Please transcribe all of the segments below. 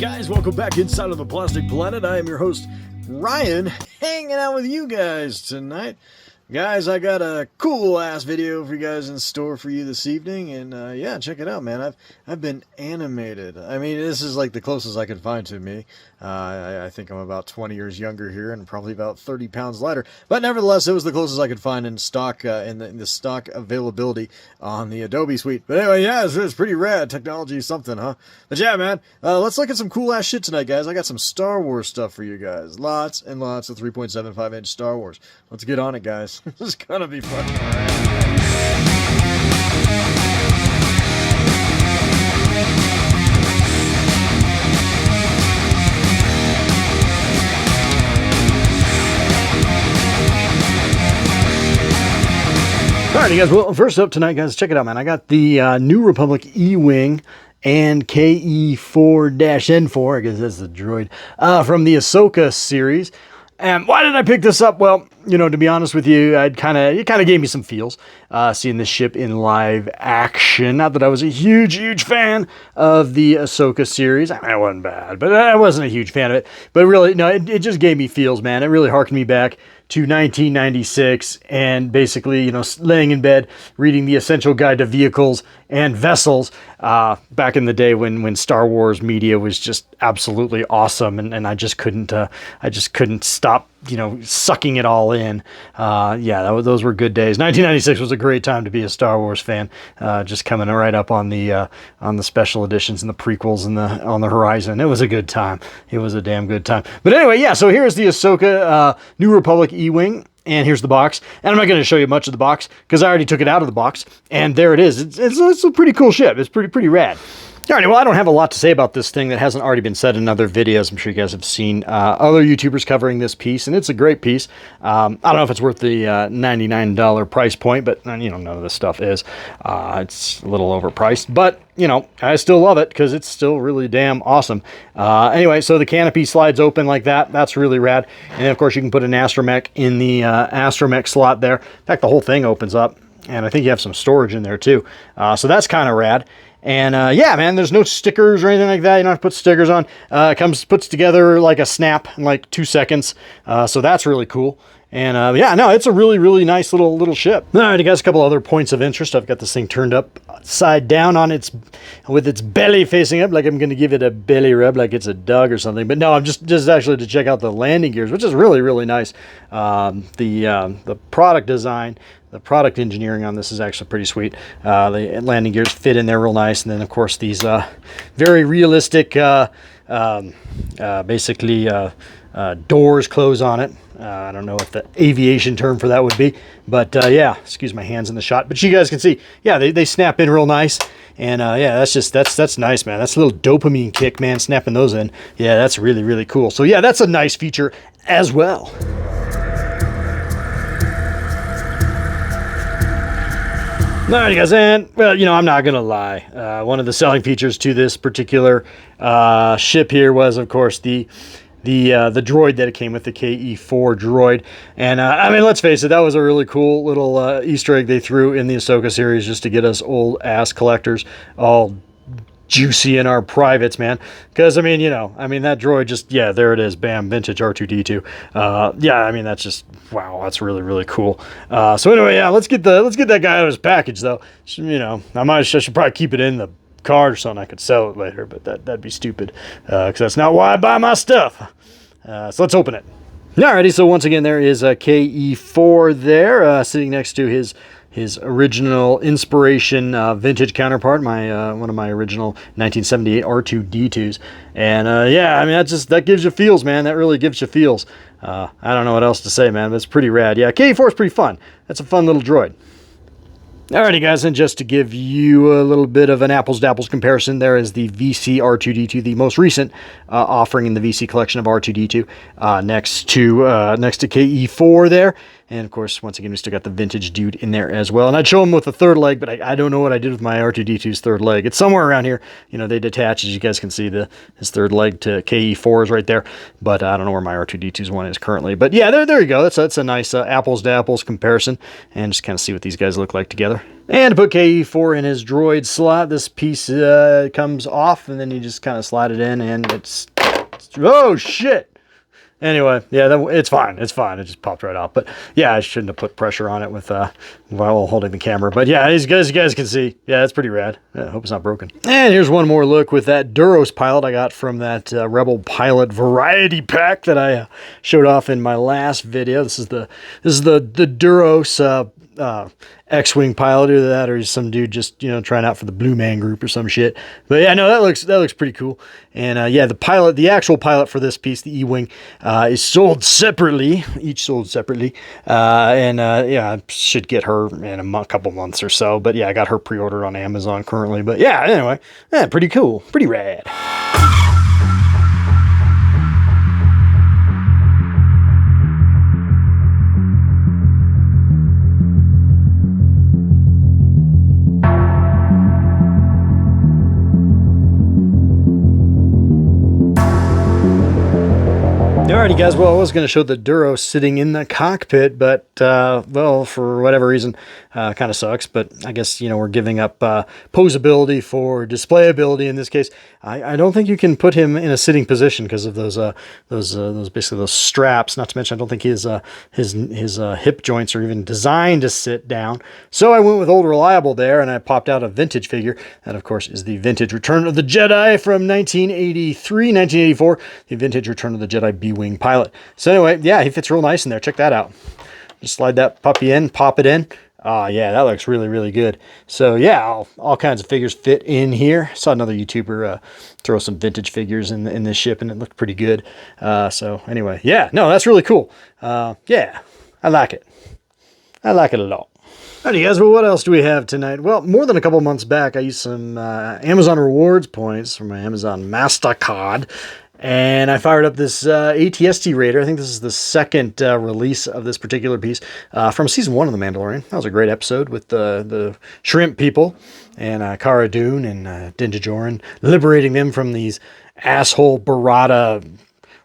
guys, welcome back inside of the Plastic Planet. I am your host, Ryan, hanging out with you guys tonight. Guys, I got a cool ass video for you guys in store for you this evening, and yeah, check it out, man. I've been animated. I mean, this is like the closest I could find to me. I think I'm about 20 years younger here and probably about 30 pounds lighter, but nevertheless, it was the closest I could find in stock, in the stock availability on the Adobe suite. But anyway, yeah, it's pretty rad. Technology is something, huh? But yeah, man, let's look at some cool ass shit tonight, guys. I got some Star Wars stuff for you guys. Lots and lots of 3.75 inch Star Wars. Let's get on it, guys. This is gonna be fucking rad. Alrighty, guys. Well, first up tonight, guys, check it out, man. I got the New Republic E-Wing and KE-4-N4, I guess that's the droid, from the Ashoka series. And why did I pick this up? Well, you know, to be honest with you, it kind of gave me some feels, seeing this ship in live action. Not that I was a huge fan of the Ashoka series. I mean, it wasn't bad, but I wasn't a huge fan of it. But really, no, it just gave me feels, man. It really harkened me back to 1996 and basically, you know, laying in bed, reading the Essential Guide to Vehicles and Vessels, back in the day when Star Wars media was just absolutely awesome, and I just couldn't stop, you know, sucking it all in. Yeah, those were good days. 1996 was a great time to be a Star Wars fan, just coming right up on the special editions and the prequels and on the horizon. It was a good time. It was a damn good time. But anyway, yeah, so here's the Ashoka New Republic E-Wing. And here's the box. And I'm not going to show you much of the box because I already took it out of the box. And there it is. It's a pretty cool ship. It's pretty rad. Alright, well, I don't have a lot to say about this thing that hasn't already been said in other videos. I'm sure you guys have seen other YouTubers covering this piece, and it's a great piece. I don't know if it's worth the $99 price point, but, you know, none of this stuff is. It's a little overpriced, but, you know, I still love it because it's still really damn awesome. Anyway, so the canopy slides open like that. That's really rad. And then, of course, you can put an astromech in the astromech slot there. In fact, the whole thing opens up, and I think you have some storage in there, too. So that's kind of rad. And yeah, man, there's no stickers or anything like that. You don't have to put stickers on. It puts together like a snap in like 2 seconds. So that's really cool. And yeah, no, it's a really nice little ship. All right, guys, a couple other points of interest. I've got this thing turned upside down with its belly facing up, like I'm going to give it a belly rub, like it's a dog or something. But no, I'm just actually to check out the landing gears, which is really nice. The product design, the product engineering on this is actually pretty sweet. The landing gears fit in there real nice, and then of course these very realistic, basically doors close on it. I don't know what the aviation term for that would be, but yeah, excuse my hands in the shot. But you guys can see, yeah, they snap in real nice, and yeah, that's nice, man. That's a little dopamine kick, man, snapping those in. Yeah, that's really cool. So yeah, that's a nice feature as well. Alright, guys, and well, you know, I'm not gonna lie. One of the selling features to this particular ship here was, of course, the droid that it came with, the KE-4 droid. And I mean, let's face it, that was a really cool little Easter egg they threw in the Ahsoka series just to get us old ass collectors all juicy in our privates, man. Because I mean, you know, that droid just, yeah, there it is, bam, vintage R2D2. Yeah, I mean, that's just, wow, that's really cool. So anyway, yeah, let's get that guy out of his package, though. You know, I should probably keep it in the card or something. I could sell it later, but that'd be stupid, because that's not why I buy my stuff. So let's open it. Alrighty, so once again, there is a KE-4 there, sitting next to his original inspiration vintage counterpart, one of my original 1978 R2D2s. And yeah, I mean, that gives you feels, man. That really gives you feels. I don't know what else to say, man, but it's pretty rad. Yeah, KE-4 is pretty fun. That's a fun little droid. Alrighty, guys, and just to give you a little bit of an apples to apples comparison, there is the VC R2D2, the most recent offering in the VC collection of R2D2, next to KE-4 there. And of course, once again, we still got the vintage dude in there as well. And I'd show him with the third leg, but I don't know what I did with my R2-D2's third leg. It's somewhere around here. You know, they detach, as you guys can see, his third leg to KE4 is right there. But I don't know where my R2-D2's one is currently. But yeah, there you go. That's a nice apples to apples comparison. And just kind of see what these guys look like together. And to put KE4 in his droid slot, this piece comes off, and then you just kind of slide it in, and it's oh, shit! Anyway, yeah, it's fine. It's fine. It just popped right off. But yeah, I shouldn't have put pressure on it while holding the camera. But yeah, as you guys can see, yeah, it's pretty rad. Yeah, I hope it's not broken. And here's one more look with that Duros pilot I got from that Rebel Pilot Variety Pack that I showed off in my last video. This is the Duros X-Wing pilot, or that, or some dude just, you know, trying out for the Blue Man Group or some shit. But yeah, no, that looks pretty cool. And yeah, the actual pilot for this piece, the E-Wing, is sold separately, each sold separately. And yeah, I should get her in a couple months or so. But yeah, I got her pre-ordered on Amazon currently. But yeah, anyway, yeah, pretty cool, pretty rad. Alrighty guys, well, I was going to show the Duros sitting in the cockpit, but well, for whatever reason, kind of sucks. But I guess, you know, we're giving up posability for displayability in this case. I don't think you can put him in a sitting position because of those basically those straps. Not to mention, I don't think his hip joints are even designed to sit down. So I went with old reliable there, and I popped out a vintage figure. That, of course, is the vintage Return of the Jedi from 1984, the vintage Return of the Jedi B-Wing pilot. So anyway, yeah, he fits real nice in there. Check that out. Just slide that puppy in, pop it in. Yeah, that looks really, really good. So yeah, all kinds of figures fit in here. Saw another YouTuber throw some vintage figures in this ship, and it looked pretty good. So anyway, yeah, no, that's really cool. Yeah, I like it. I like it a lot. Alrighty guys, well, what else do we have tonight? Well, more than a couple months back, I used some Amazon rewards points from my Amazon MasterCard, and I fired up this ATST Raider. I think this is the second release of this particular piece from season 1 of The Mandalorian. That was a great episode with the shrimp people and Cara Dune and Din Djarin, liberating them from these asshole Barada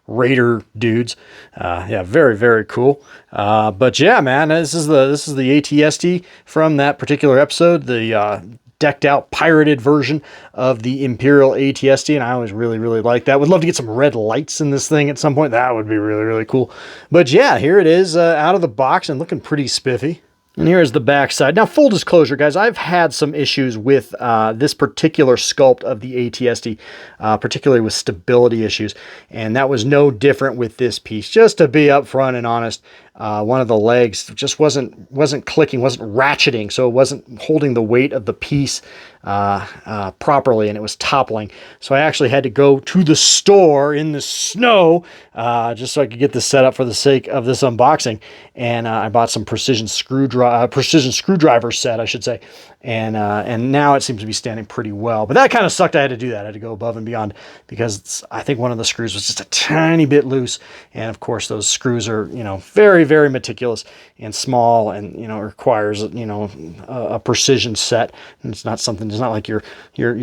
Raider dudes. Yeah, very, very cool. But yeah, man, this is the ATST from that particular episode, the decked out pirated version of the Imperial ATST, and I always really, really like that. Would love to get some red lights in this thing at some point. That would be really, really cool. But yeah, here it is out of the box and looking pretty spiffy. And here's the back side. Now, full disclosure, guys, I've had some issues with this particular sculpt of the ATST, particularly with stability issues, and that was no different with this piece. Just to be upfront and honest, one of the legs just wasn't clicking, wasn't ratcheting, so it wasn't holding the weight of the piece properly, and it was toppling. So I actually had to go to the store in the snow just so I could get this set up for the sake of this unboxing. And I bought some precision screwdriver set, I should say. And now it seems to be standing pretty well. But that kind of sucked. I had to do that. I had to go above and beyond because I think one of the screws was just a tiny bit loose. And of course, those screws are, you know, very, very meticulous and small, and, you know, requires, you know, a precision set. And it's not something, it's not like your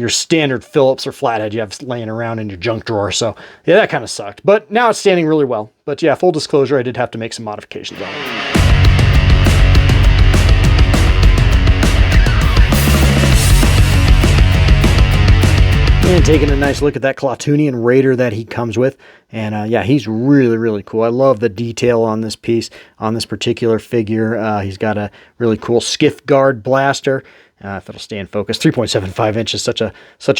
standard Phillips or flathead you have laying around in your junk drawer. So yeah, that kind of sucked. But now it's standing really well. But yeah, full disclosure, I did have to make some modifications on it. And taking a nice look at that Clatoonian Raider that he comes with. And yeah, he's really, really cool. I love the detail on this piece, on this particular figure. He's got a really cool skiff guard blaster. If it'll stay in focus. 3.75 inches, such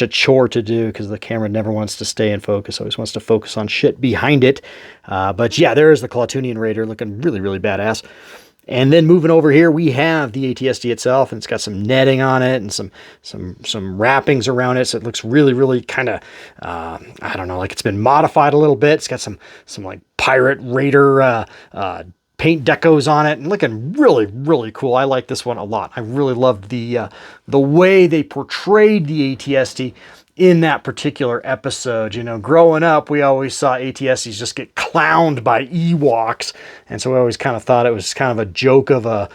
a chore to do because the camera never wants to stay in focus. Always wants to focus on shit behind it. But yeah, there's the Clatoonian Raider looking really, really badass. And then moving over here, we have the ATST itself, and it's got some netting on it and some wrappings around it. So it looks really, really kind of, I don't know, like it's been modified a little bit. It's got some like pirate raider paint decos on it and looking really, really cool. I like this one a lot. I really love the way they portrayed the ATST in that particular episode. You know, growing up, we always saw ATSTs just get clowned by Ewoks, and so we always kind of thought it was kind of a joke of a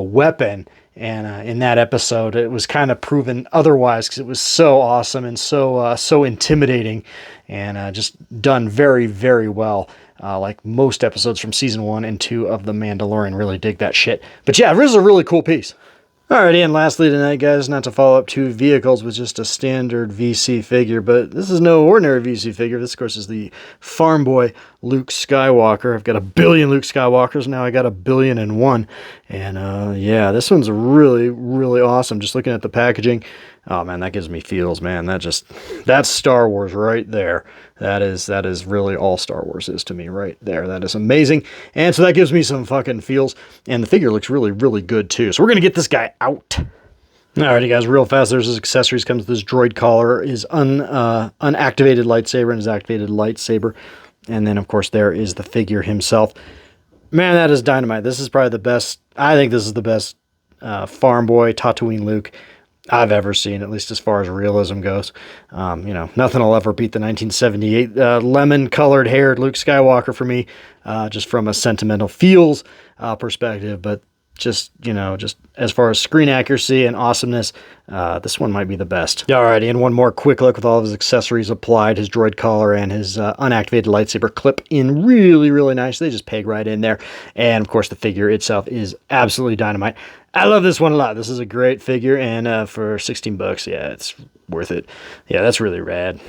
weapon. And in that episode, it was kind of proven otherwise because it was so awesome and so intimidating, and just done very, very well. Like most episodes from season 1 and 2 of The Mandalorian. Really dig that shit. But yeah, this is a really cool piece. Alrighty, and lastly tonight, guys, not to follow up 2 vehicles with just a standard VC figure, but this is no ordinary VC figure. This, of course, is the farm boy Luke Skywalker. I've got 1 billion Luke Skywalkers, now I got 1,000,000,001. And yeah, this one's really, really awesome. Just looking at the packaging, oh man, that gives me feels, man. That's Star Wars right there. That is really all Star Wars is to me right there. That is amazing. And so that gives me some fucking feels. And the figure looks really, really good too. So we're going to get this guy out. Alrighty, guys, real fast. There's his accessories. Comes with this droid collar, his unactivated lightsaber, and his activated lightsaber. And then, of course, there is the figure himself. Man, that is dynamite. This is probably the best. I think this is the best farm boy Tatooine Luke I've ever seen, at least as far as realism goes. You know, nothing will ever beat the 1978 lemon-colored haired Luke Skywalker for me, just from a sentimental feels perspective. But just, you know, just as far as screen accuracy and awesomeness, this one might be the best. Alrighty, and one more quick look with all of his accessories applied, his droid collar and his unactivated lightsaber clip in really, really nice. They just peg right in there. And, of course, the figure itself is absolutely dynamite. I love this one a lot. This is a great figure, and for $16, yeah, it's worth it. Yeah, that's really rad.